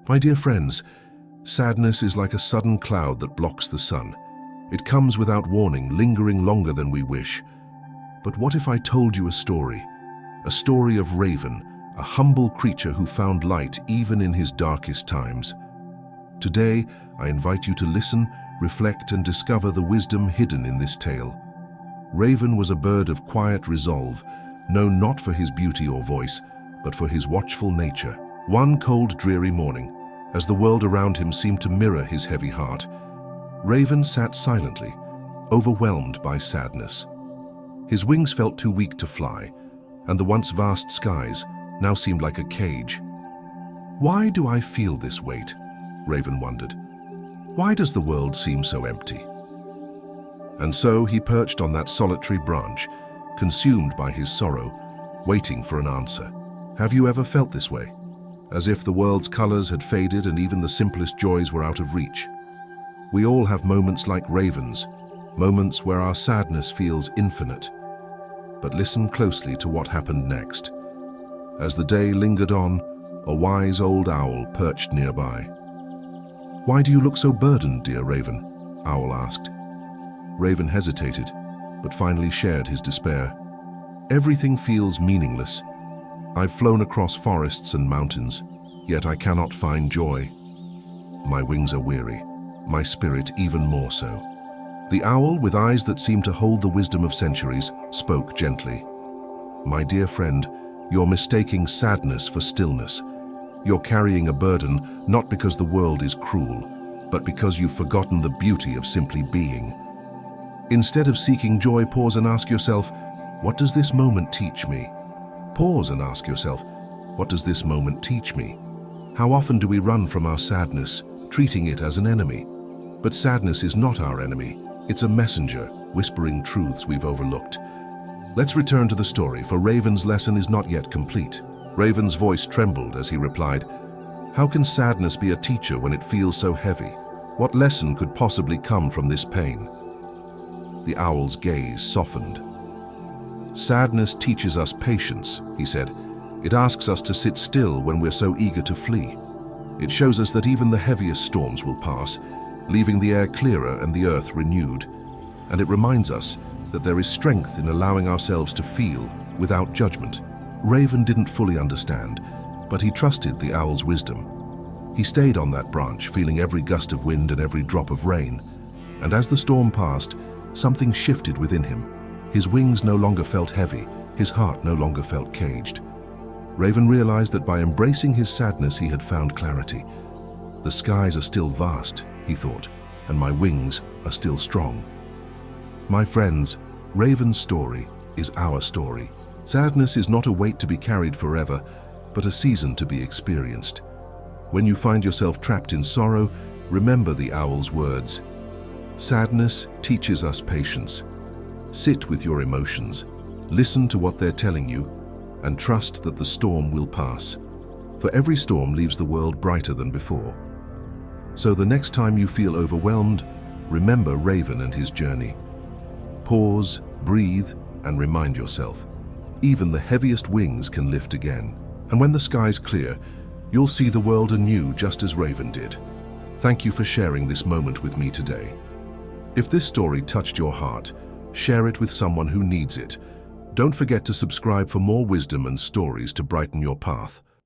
My dear friends, sadness is like a sudden cloud that blocks the sun. It comes without warning, lingering longer than we wish. But what if I told you a story? A story of Raven, a humble creature who found light even in his darkest times. Today, I invite you to listen, reflect, and discover the wisdom hidden in this tale. Raven was a bird of quiet resolve, known not for his beauty or voice, but for his watchful nature. One cold, dreary morning, as the world around him seemed to mirror his heavy heart, Raven sat silently, overwhelmed by sadness. His wings felt too weak to fly, and the once vast skies now seemed like a cage. Why do I feel this weight? Raven wondered. Why does the world seem so empty? And so he perched on that solitary branch, consumed by his sorrow, waiting for an answer. Have you ever felt this way? As if the world's colors had faded and even the simplest joys were out of reach. We all have moments like Raven's, moments where our sadness feels infinite. But listen closely to what happened next. As the day lingered on, a wise old owl perched nearby. "Why do you look so burdened, dear Raven?" Owl asked. Raven hesitated, but finally shared his despair. "Everything feels meaningless. I've flown across forests and mountains, yet I cannot find joy. My wings are weary, my spirit even more so." The owl, with eyes that seemed to hold the wisdom of centuries, spoke gently. "My dear friend, you're mistaking sadness for stillness. You're carrying a burden not because the world is cruel, but because you've forgotten the beauty of simply being. Instead of seeking joy, pause and ask yourself, what does this moment teach me? Pause and ask yourself, what does this moment teach me? How often do we run from our sadness, treating it as an enemy? But sadness is not our enemy. It's a messenger, whispering truths we've overlooked. Let's return to the story, for Raven's lesson is not yet complete. Raven's voice trembled as he replied, "How can sadness be a teacher when it feels so heavy? What lesson could possibly come from this pain?" The owl's gaze softened. "Sadness teaches us patience," he said. "It asks us to sit still when we're so eager to flee. It shows us that even the heaviest storms will pass, leaving the air clearer and the earth renewed. And it reminds us that there is strength in allowing ourselves to feel without judgment." Raven didn't fully understand, but he trusted the owl's wisdom. He stayed on that branch, feeling every gust of wind and every drop of rain. And as the storm passed, something shifted within him. His wings no longer felt heavy, his heart no longer felt caged. Raven realized that by embracing his sadness he had found clarity. "The skies are still vast," he thought, "and my wings are still strong." My friends, Raven's story is our story. Sadness is not a weight to be carried forever, but a season to be experienced. When you find yourself trapped in sorrow, remember the owl's words. Sadness teaches us patience. Sit with your emotions, listen to what they're telling you, and trust that the storm will pass. For every storm leaves the world brighter than before. So the next time you feel overwhelmed, remember Raven and his journey. Pause, breathe, and remind yourself. Even the heaviest wings can lift again. And when the skies clear, you'll see the world anew just as Raven did. Thank you for sharing this moment with me today. If this story touched your heart, share it with someone who needs it. Don't forget to subscribe for more wisdom and stories to brighten your path.